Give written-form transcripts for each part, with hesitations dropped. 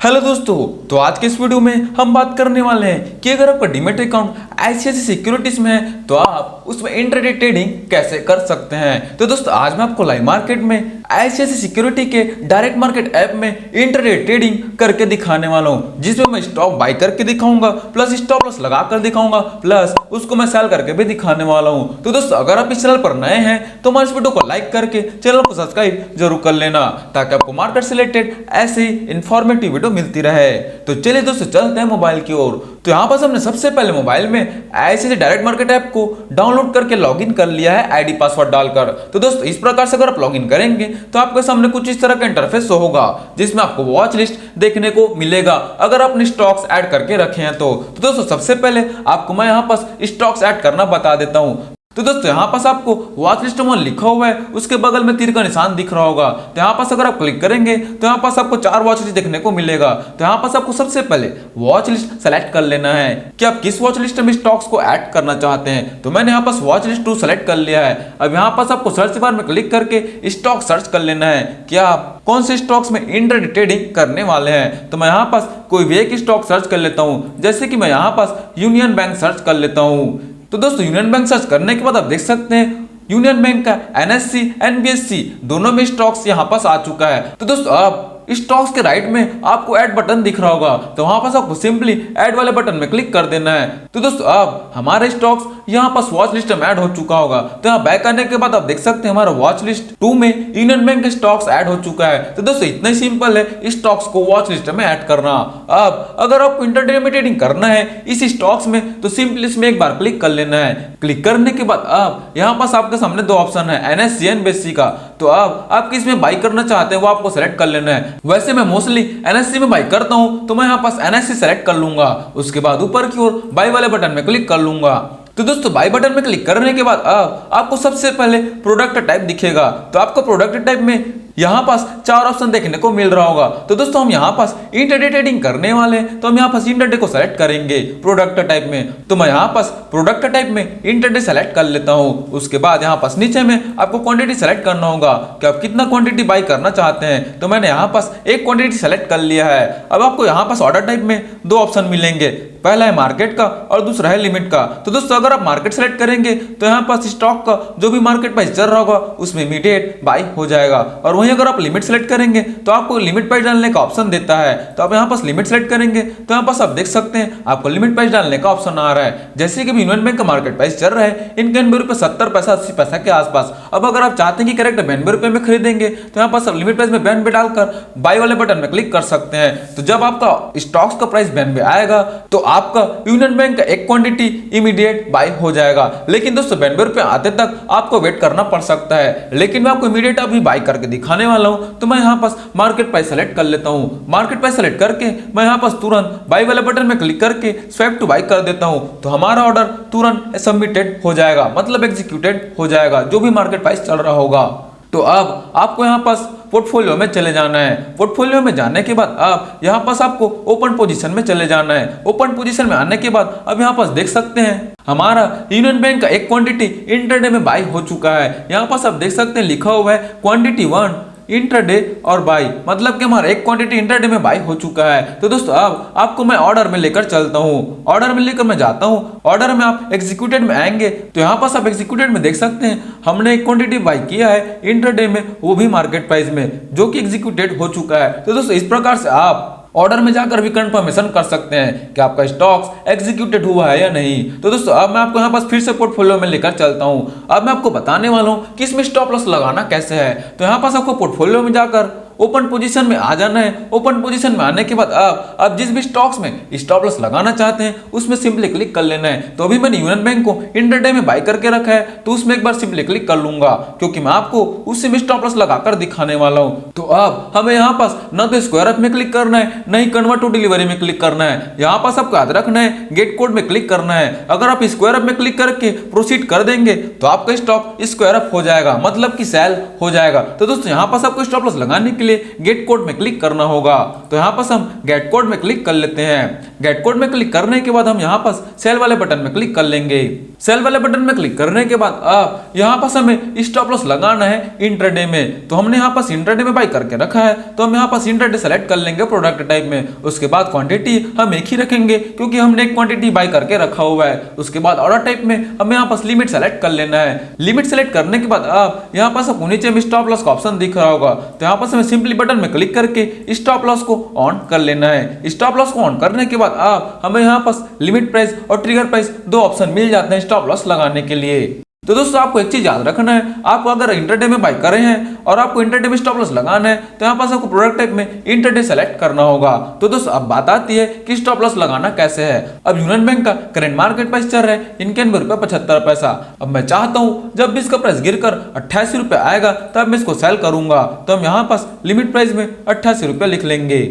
Hello दोस्तों, तो आज के इस वीडियो में हम बात करने वाले हैं कि अगर आपका डीमैट अकाउंट आईसीआईसीआई सिक्योरिटीज में है तो आप उसमें इंट्राडे ट्रेडिंग कैसे कर सकते हैं। तो दोस्तों आज मैं आपको लाइव मार्केट में आईसीआईसीआई सिक्योरिटी के डायरेक्ट मार्केट ऐप में इंट्राडे ट्रेडिंग करके दिखाने वाला हूं, जिसमें मैं स्टॉक बाय करके दिखाऊंगा, प्लस स्टॉप लॉस लगा कर दिखाऊंगा, प्लस उसको मैं सेल करके भी दिखाने वाला हूं। तो दोस्तों अगर आप इस चैनल पर नए हैं तो हमारे इस वीडियो को लाइक करके चैनल को सब्सक्राइब जरूर कर लेना, ताकि आपको मार्केट से रिलेटेड ऐसी इंफॉर्मेटिव वीडियो मिलती रहे। तो चलिए दोस्तों चलते हैं मोबाइल की ओर। तो यहाँ पर हमने सबसे पहले मोबाइल में आईसीआईसीआई डायरेक्ट मार्केट ऐप को डाउनलोड करके लॉगिन कर लिया है आईडी पासवर्ड डालकर। तो दोस्तों इस प्रकार से अगर आप लॉगिन करेंगे तो आपके सामने कुछ इस तरह का इंटरफेस होगा, जिसमें आपको वॉच लिस्ट देखने को मिलेगा अगर आपने स्टॉक्स ऐड करके रखे हैं तो दोस्तों सबसे पहले आपको मैं यहाँ पर स्टॉक्स ऐड करना बता देता हूँ। तो दोस्तों यहाँ पास आपको वॉच लिस्ट में लिखा हुआ है, उसके बगल में तीर का निशान दिख रहा होगा। तो यहाँ पास अगर आप क्लिक करेंगे तो यहाँ पास आपको 4 वॉच लिस्ट देखने को मिलेगा। तो यहाँ पास आपको सबसे पहले वॉच लिस्ट सेलेक्ट कर लेना है कि आप किस वॉच लिस्ट में स्टॉक्स को ऐड करना चाहते हैं। तो मैंने यहाँ पास वॉच लिस्ट 2 सेलेक्ट कर लिया है। अब यहाँ पास आपको सर्च बार में क्लिक करके स्टॉक सर्च कर लेना है कि आप कौन से स्टॉक्स में इंट्राडे ट्रेडिंग करने वाले हैं। तो मैं यहाँ पास कोई भी एक स्टॉक सर्च कर लेता हूँ, जैसे कि मैं यहाँ पास यूनियन बैंक सर्च कर लेता हूँ। तो दोस्तों यूनियन बैंक सर्च करने के बाद आप देख सकते हैं यूनियन बैंक का एनएससी एनबीएससी दोनों में स्टॉक्स यहाँ पास आ चुका है। तो दोस्तों अब स्टॉक्स के राइट में आपको ऐड बटन दिख रहा होगा, तो वहां पास आपको सिंपली ऐड वाले बटन में क्लिक कर देना है। तो दोस्तों अब हमारे स्टॉक्स यहाँ पास वॉच लिस्ट में ऐड हो चुका होगा। तो यहाँ बैक आने के बाद आप देख सकते हैं हमारा वॉच लिस्ट 2 में यूनियन बैंक के स्टॉक्स ऐड हो चुका है। तो दोस्तों इतना ही सिंपल है स्टॉक्स को वॉच लिस्ट में ऐड करना। अब अगर आपको इंट्राडे में ट्रेडिंग करना है इस स्टॉक्स में तो सिंपली इसमें एक बार क्लिक कर लेना है। क्लिक करने के बाद अब यहाँ पास आपके सामने 2 ऑप्शन है, एनएससी एनबीएससी का। तो अब आप किस में बाई करना चाहते हैं वो आपको सेलेक्ट कर लेना है। वैसे मैं मोस्टली एनएससी में बाई करता हूं, तो मैं यहाँ पास एनएससी सेलेक्ट कर लूंगा। उसके बाद ऊपर की ओर बाई वाले बटन में क्लिक कर लूंगा। तो दोस्तों बाई बटन में क्लिक करने के बाद आपको सबसे पहले प्रोडक्ट टाइप दिखेगा। तो आपको प्रोडक्ट टाइप में यहाँ पास 4 ऑप्शन देखने को मिल रहा होगा। तो दोस्तों हम यहाँ पास इंट्राडे ट्रेडिंग करने वाले हैं, तो हम यहाँ पास इंट्राडे को सेलेक्ट करेंगे प्रोडक्ट टाइप में। तो मैं यहाँ पास प्रोडक्ट टाइप में इंट्राडे सेलेक्ट कर लेता हूँ। उसके बाद यहाँ पास नीचे में आपको क्वांटिटी सेलेक्ट करना होगा कि आप कितना क्वांटिटी बाई करना चाहते हैं। तो मैंने यहाँ पास एक क्वांटिटी सेलेक्ट कर लिया है। अब आपको यहाँ पास ऑर्डर टाइप में 2 ऑप्शन मिलेंगे, पहला है मार्केट का और दूसरा है लिमिट का। तो दोस्तों अगर आप मार्केट सेलेक्ट करेंगे तो यहाँ पास स्टॉक का जो भी मार्केट प्राइस चल रहा होगा उसमें इमीडिएट बाई हो जाएगा। और वहीं अगर आप लिमिट सेलेक्ट करेंगे तो आपको लिमिट प्राइस डालने का ऑप्शन देता है। तो आप यहाँ पास लिमिट सेलेक्ट करेंगे तो यहाँ पास आप देख सकते हैं आपको लिमिट प्राइस डालने का ऑप्शन आ रहा है। जैसे कि यूनियन बैंक का मार्केट प्राइस चल रहा है ₹91.70 80 पैसा के आसपास। अब अगर आप चाहते हैं कि करेक्ट ₹92 में खरीदेंगे तो यहाँ पास आप लिमिट प्राइस में 92 डालकर बाई वाले बटन में क्लिक कर सकते हैं। तो जब आपका स्टॉक्स का प्राइस 92 आएगा तो आपका यूनियन बैंक का एक क्वांटिटी इमीडिएट बाय हो जाएगा। लेकिन दोस्तों 92 रुपए आते तक आपको वेट करना पड़ सकता है, लेकिन मैं आपको इमीडिएट अभी बाय करके दिखाने वाला हूं। तो मैं यहाँ पास मार्केट प्राइस सेलेक्ट कर लेता हूं। मार्केट प्राइस सेलेक्ट करके मैं यहाँ पास तुरंत बाय वाले बटन में क्लिक करके स्वैप टू बाय कर देता हूं। तो हमारा ऑर्डर तुरंत सबमिटेड हो जाएगा, मतलब एग्जीक्यूटेड हो जाएगा जो भी मार्केट प्राइस चल रहा होगा। तो अब आपको यहाँ पास पोर्टफोलियो में चले जाना है। पोर्टफोलियो में जाने के बाद अब यहाँ पास आपको ओपन पोजीशन में चले जाना है। ओपन पोजीशन में आने के बाद अब यहाँ पास देख सकते हैं हमारा यूनियन बैंक का एक क्वांटिटी इंट्राडे में बाई हो चुका है। यहाँ पास आप देख सकते हैं लिखा हुआ है क्वांटिटी 1 इंट्राडे और बाई, मतलब कि हमारा एक क्वांटिटी इंट्राडे में बाई हो चुका है। तो दोस्तों अब आपको मैं ऑर्डर में लेकर चलता हूँ। ऑर्डर में लेकर मैं जाता हूँ। ऑर्डर में आप एग्जीक्यूटेड में आएंगे तो यहाँ पास आप एग्जीक्यूटेड में देख सकते हैं हमने एक क्वांटिटी बाई किया है इंट्राडे में, वो भी मार्केट प्राइस में, जो कि एग्जीक्यूटेड हो चुका है। तो दोस्तों इस प्रकार से आप ऑर्डर में जाकर भी कंफर्मेशन कर सकते हैं कि आपका स्टॉक्स एग्जीक्यूटेड हुआ है या नहीं। तो दोस्तों अब मैं आपको यहाँ पास फिर से पोर्टफोलियो में लेकर चलता हूँ। अब मैं आपको बताने वाला हूँ कि इसमें स्टॉप लॉस लगाना कैसे है। तो यहाँ पास आपको पोर्टफोलियो में जाकर ओपन पोजीशन में आ जाना है। ओपन पोजीशन में आने के बाद अब जिस भी स्टॉक्स में स्टॉप लॉस लगाना चाहते हैं उसमें सिंपली क्लिक कर लेना है। तो अभी मैंने यूनियन बैंक को इंट्राडे में बाय करके रखा है, तो उसमें एक बार सिंपली क्लिक कर लूंगा, क्योंकि मैं आपको उसी में स्टॉप लॉस लगाकर दिखाने वाला हूं। तो अब हमें यहाँ पास न तो स्क्वायर अप में क्लिक करना है, न ही कन्वर्ट टू डिलीवरी में क्लिक करना है। यहाँ पास आपको याद रखना है गेट कोड में क्लिक करना है। अगर आप स्क्वायर अप में क्लिक करके प्रोसीड कर देंगे तो आपका स्टॉक स्क्वायर अप हो जाएगा, मतलब कि सेल हो जाएगा। तो दोस्तों यहाँ पास आपको स्टॉप लॉस लगाने के लिए लिए गेट कोड में क्लिक करना होगा। तो यहाँ पर हम गेट कोड में क्लिक कर लेते हैं। गेट कोड में क्लिक करने के बाद हम यहाँ पर सेल वाले बटन में क्लिक कर लेंगे। सेल वाले बटन में क्लिक करने के बाद अब यहाँ पर हमें स्टॉप लॉस लगाना है इंट्राडे में। तो हमने यहाँ पर इंट्राडे में बाई करके रखा है, तो हम यहाँ पर इंट्राडे सेलेक्ट कर लेंगे प्रोडक्ट टाइप में। उसके बाद क्वांटिटी हम एक ही रखेंगे क्योंकि हमने एक क्वांटिटी बाई करके रखा हुआ है। उसके बाद ऑर्डर टाइप में हमें यहाँ पर लिमिट सेलेक्ट कर लेना है। लिमिट सेलेक्ट करने के बाद अब यहाँ पर आपको नीचे में स्टॉप लॉस का ऑप्शन दिख रहा होगा, तो यहाँ पर हमें सिंपली बटन में क्लिक करके स्टॉप लॉस को ऑन कर लेना है। स्टॉप लॉस को ऑन करने के बाद अब हमें यहाँ पर लिमिट प्राइस और ट्रिगर प्राइस दो ऑप्शन मिल जाते हैं स्टॉप लॉस लगाने के लिए। तो दोस्तों आपको एक चीज याद रखना है, आप अगर इंट्राडे में बाय कर रहे हैं और आपको इंट्राडे में स्टॉप लॉस लगाना है तो यहाँ पास आपको प्रोडक्ट टाइप में इंट्राडे सेलेक्ट करना होगा। तो दोस्तों अब बात आती है कि स्टॉप लॉस लगाना कैसे है। अब यूनियन बैंक का करंट मार्केट प्राइस चल रहा है 91.75 रुपए। अब मैं चाहता हूँ जब भी इसका प्राइस गिरकर 88 रुपए आएगा तब मैं इसको सेल करूंगा। तो हम यहाँ पास लिमिट प्राइस में 88 रुपए लिख लेंगे।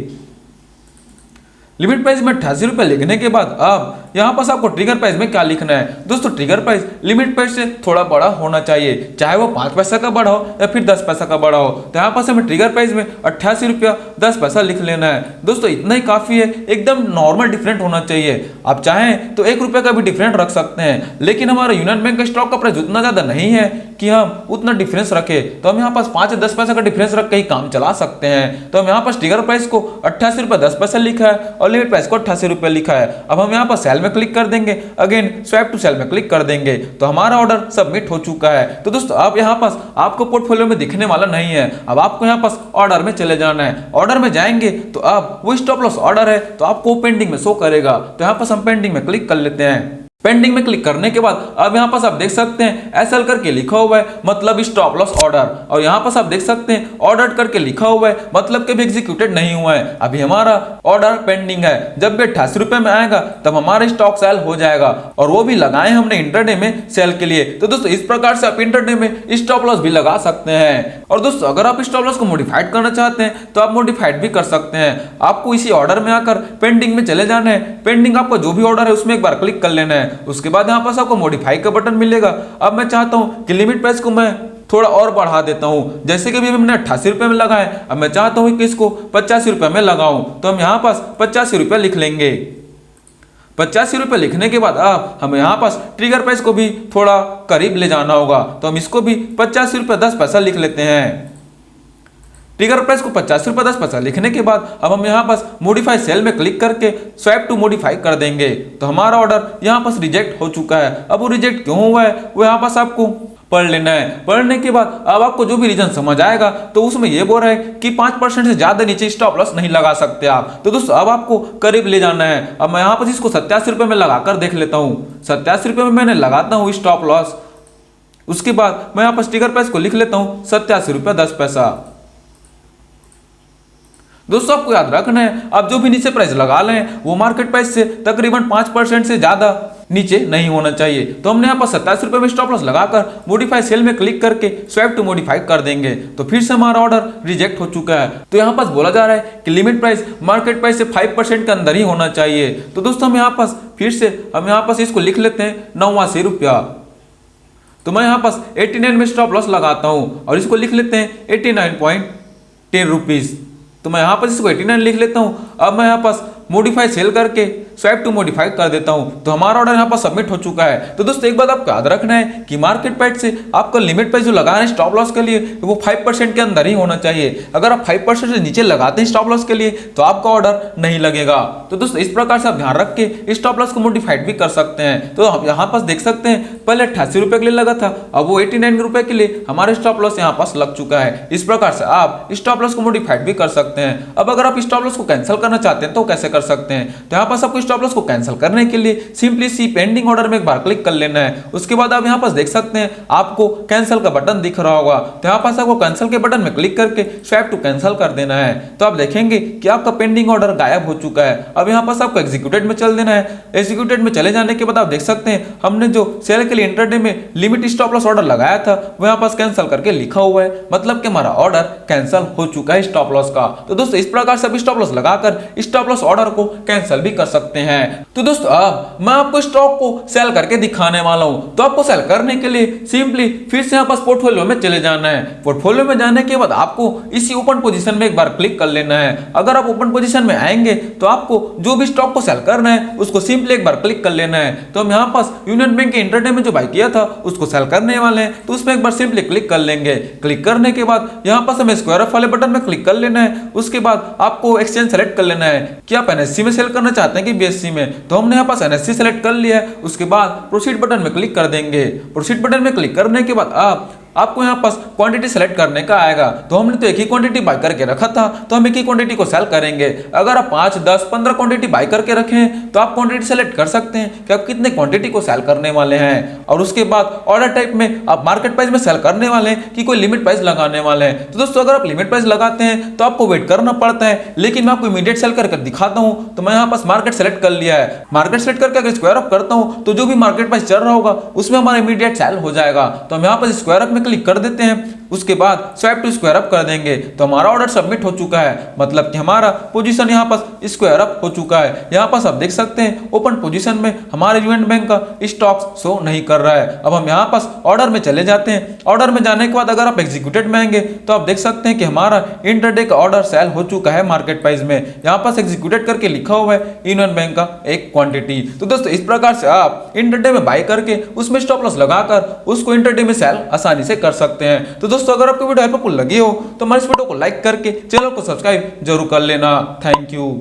लिमिट प्राइस में 88 रुपए लिखने के बाद अब यहाँ पास आपको ट्रिगर प्राइस में क्या लिखना है। दोस्तों ट्रिगर प्राइस लिमिट प्राइस से थोड़ा बड़ा होना चाहिए, चाहे वो 5 पैसा का बड़ा हो या फिर 10 पैसा का बड़ा हो। तो यहाँ पास हमें ट्रिगर प्राइस में 88 रुपया 10 पैसा लिख लेना है। दोस्तों इतना ही काफी है, एकदम नॉर्मल डिफरेंट होना चाहिए। आप चाहें तो 1 रुपये का भी डिफरेंट रख सकते हैं, लेकिन हमारा यूनियन बैंक का स्टॉक का प्राइस उतना ज्यादा नहीं है कि हम उतना डिफरेंस रखें। तो हम यहाँ पास 5 या 10 पैसा का डिफरेंस रख के ही काम चला सकते हैं। तो हम यहाँ पास ट्रिगर प्राइस को 88 रुपये 10 पैसा लिखा है और लिमिट प्राइस को 88 रुपये लिखा है। अब हम यहाँ पर सेल में क्लिक कर देंगे, अगेन स्वैप टू सेल में क्लिक कर देंगे, तो हमारा ऑर्डर सबमिट हो चुका है। तो दोस्तों अब यहाँ पास आपको पोर्टफोलियो में दिखने वाला नहीं है, अब आपको यहाँ पास ऑर्डर में चले जाना है। ऑर्डर में जाएंगे तो अब वो स्टॉप लॉस ऑर्डर है तो आपको पेंडिंग में शो करेगा। तो यहाँ पास हम पेंडिंग में क्लिक कर लेते हैं। पेंडिंग में क्लिक करने के बाद अब यहाँ पास आप देख सकते हैं एसएल करके लिखा हुआ है, मतलब स्टॉप लॉस ऑर्डर। और यहाँ पास आप देख सकते हैं ऑर्डर करके लिखा हुआ है, मतलब कि भी एग्जीक्यूटेड नहीं हुआ है, अभी हमारा ऑर्डर पेंडिंग है। जब भी 88 रुपए में आएगा तब हमारा स्टॉक सेल हो जाएगा, और वो भी लगाए हमने इंट्राडे में सेल के लिए। तो दोस्तों इस प्रकार से आप इंट्राडे में स्टॉप लॉस भी लगा सकते हैं। और दोस्तों अगर आप स्टॉप लॉस को मॉडिफाइड करना चाहते हैं तो आप मॉडिफाइड भी कर सकते हैं। आपको इसी ऑर्डर में आकर पेंडिंग में चले जाना है। पेंडिंग आपका जो भी ऑर्डर है उसमें एक बार क्लिक कर लेना है। उसके बाद यहाँ पास आपको मॉडिफाई का बटन मिलेगा। अब मैं चाहता हूँ कि लिमिट प्राइस को मैं थोड़ा और बढ़ा देता हूँ, जैसे कि अभी मैंने 88 रुपए में लगाया, अब मैं चाहता हूँ कि इसको 85 रुपए में लगाऊं। तो हम यहाँ पास 85 रुपए लिख लेंगे। 85 रुपए लिखने के बाद अब हमें यहाँ पास ट्रिगर प्राइस को भी थोड़ा करीब ले जाना होगा, तो हम इसको भी 85 रुपए 10 पैसा लिख लेते हैं। ट्रिगर प्राइस को 85 रुपए 10 पैसा लिखने के बाद अब हम यहाँ पास मॉडिफाई सेल में क्लिक करके स्वैप टू मॉडिफाई कर देंगे। तो हमारा ऑर्डर यहाँ पास रिजेक्ट हो चुका है। अब वो रिजेक्ट क्यों हुआ है वो यहाँ पास आपको पढ़ लेना है। पढ़ने के बाद अब आपको जो भी रीजन समझ आएगा तो उसमें ये बोल रहा है कि 5% से ज्यादा नीचे स्टॉप लॉस नहीं लगा सकते आप। तो दोस्तों अब आपको करीब ले जाना है। अब मैं यहाँ पर इसको 87 रुपए में लगाकर देख लेता हूँ। 87 रुपए में मैंने लगाता हूँ स्टॉप लॉस। उसके बाद मैं यहाँ पर ट्रिगर प्राइस को लिख लेता हूँ 87 रुपए 10 पैसा। दोस्तों आपको याद रखना है आप जो भी नीचे प्राइस लगा लें वो मार्केट प्राइस से तकरीबन 5% से ज्यादा नीचे नहीं होना चाहिए। तो हमने यहाँ पर 27 रुपए में स्टॉप लॉस लगाकर मॉडिफाई सेल में क्लिक करके स्वैप टू मॉडिफाई कर देंगे। तो फिर से हमारा ऑर्डर रिजेक्ट हो चुका है। तो यहाँ पास बोला जा रहा है कि लिमिट प्राइस मार्केट प्राइस से 5% के अंदर ही होना चाहिए। तो दोस्तों हम यहाँ पास फिर से इसको लिख लेते हैं 89 रुपया। तो मैं यहाँ पास 89 में स्टॉप लॉस लगाता हूँ और इसको लिख लेते हैं 89.10 रुपीज। तो मैं यहाँ पर इसको 89 लिख लेता हूँ। अब मैं यहाँ पास मॉडिफाई सेल करके स्वैप टू मॉडिफाई कर देता हूँ। तो हमारा ऑर्डर यहाँ पर सबमिट हो चुका है। तो दोस्तों एक बात आपको याद रखना है कि मार्केट प्राइस से आपका लिमिट प्राइस जो लगा रहे हैं स्टॉप लॉस के लिए वो 5% के अंदर ही होना चाहिए। अगर आप 5% से नीचे लगाते हैं स्टॉप लॉस के लिए तो आपका ऑर्डर नहीं लगेगा। तो दोस्तों इस प्रकार से आप ध्यान रख के स्टॉप लॉस को मॉडिफाइड भी कर सकते हैं। तो हम यहाँ पास देख सकते हैं पहले 88 रुपए के लिए लगा था, अब वो 89 रुपए के लिए हमारे स्टॉप लॉस यहाँ पास लग चुका है। इस प्रकार से आप स्टॉप लॉस को मॉडिफाइड भी कर सकते हैं। अब अगर आप स्टॉप लॉस को कैंसिल करना चाहते हैं तो कैसे कर सकते हैं। तो यहाँ पास आपको स्टॉप लॉस को कैंसिल करने के लिए सिंपली सी पेंडिंग ऑर्डर में एक बार क्लिक कर लेना है। उसके बाद आप यहाँ पास देख सकते हैं आपको कैंसिल का बटन दिख रहा होगा। तो यहाँ पास आपको कैंसिल के बटन में क्लिक करके स्वैप टू कैंसिल कर देना है। तो आप देखेंगे कि आपका पेंडिंग ऑर्डर गायब हो चुका है। अब यहाँ पास आपको एग्जीक्यूटेड में चल देना है। एग्जीक्यूटेड में चले जाने के बाद आप देख सकते हैं हमने जो सेल के लिए इंट्राडे में लिमिट स्टॉप लॉस ऑर्डर लगाया था वो यहाँ पास कैंसिल करके लिखा हुआ है, मतलब कि हमारा ऑर्डर कैंसिल हो चुका है स्टॉप लॉस का। तो दोस्तों इस प्रकार से स्टॉप लॉस लगाकर स्टॉप लॉस ऑर्डर को कैंसिल भी कर सकते सकते हैं। तो दोस्तों अब मैं आपको स्टॉक को सेल करके दिखाने वाला हूं। तो आपको सेल करने के लिए सिंपली फिर से यहाँ पास पोर्टफोलियो में चले जाना है। पोर्टफोलियो में जाने के बाद आपको इसी ओपन पोजीशन में एक बार क्लिक कर लेना है। अगर आप ओपन पोजीशन में आएंगे तो आपको जो भी स्टॉक को सेल करना है उसको सिंपली एक बार क्लिक कर लेना है। तो हम यहाँ पास यूनियन बैंक के इंट्राडे में जो बाय किया था उसको सेल करने वाले हैं, तो उसमें एक बार सिंपली क्लिक कर लेंगे। क्लिक करने के बाद यहाँ पास हमें स्क्वायर ऑफ वाले बटन में क्लिक कर लेना है। उसके बाद आपको एक्सचेंज सेलेक्ट कर लेना है कि आप एनएससी में सेल करना चाहते हैं कि बीएससी में। तो हमने यहाँ पास एनएससी सेलेक्ट कर लिया है। उसके बाद प्रोसीड बटन में क्लिक कर देंगे। प्रोसीड बटन में क्लिक करने के बाद आपको यहाँ पास क्वांटिटी सेलेक्ट करने का आएगा। तो हमने तो एक ही क्वांटिटी बाय करके रखा था, तो हम एक ही क्वांटिटी को सेल करेंगे। अगर आप 5, 10, 15 क्वांटिटी बाय करके रखें तो आप क्वांटिटी सेलेक्ट कर सकते हैं कि आप कितने क्वांटिटी को सेल करने वाले हैं। और उसके बाद ऑर्डर टाइप में आप मार्केट प्राइस में सेल करने वाले हैं कि कोई लिमिट प्राइस लगाने वाले हैं। तो दोस्तों अगर आप लिमिट प्राइस लगाते हैं तो आपको वेट करना पड़ता है, लेकिन मैं आपको इमीडिएट सेल करके दिखाता हूँ। तो मैं यहाँ पास मार्केट सेलेक्ट कर लिया है। मार्केट सेलेक्ट करके अगर स्क्वायर अप करता हूँ तो जो भी मार्केट प्राइस चल रहा होगा उसमें हमारा इमीडिएट सेल हो जाएगा। तो हम यहाँ पर स्क्वायर अप में क्लिक कर देते हैं। उसके बाद स्वाइप टू स्क्वायर अप कर देंगे तो हमारा ऑर्डर सबमिट हो चुका है, मतलब कि हमारा पोजीशन यहाँ पास स्क्वायर अप हो चुका है। यहाँ पास आप देख सकते हैं ओपन पोजीशन में हमारे यूनियन बैंक का स्टॉक शो नहीं कर रहा है। अब हम यहाँ पास ऑर्डर में चले जाते हैं। ऑर्डर में जाने के बाद अगर आप एग्जीक्यूटेड में आएंगे तो आप देख सकते हैं कि हमारा इंटरडे का ऑर्डर सेल हो चुका है मार्केट प्राइस में। यहाँ पास एग्जीक्यूटेड करके लिखा हुआ है यूनियन बैंक का एक क्वांटिटी। तो दोस्तों इस प्रकार से आप इंटरडे में बाय करके उसमें स्टॉप लॉस लगाकर उसको इंटरडे में सेल आसानी से कर सकते हैं। तो दोस्तों अगर आपको वीडियो हेल्पफुल लगी हो तो हमारे इस वीडियो को लाइक करके चैनल को सब्सक्राइब जरूर कर लेना। Thank you.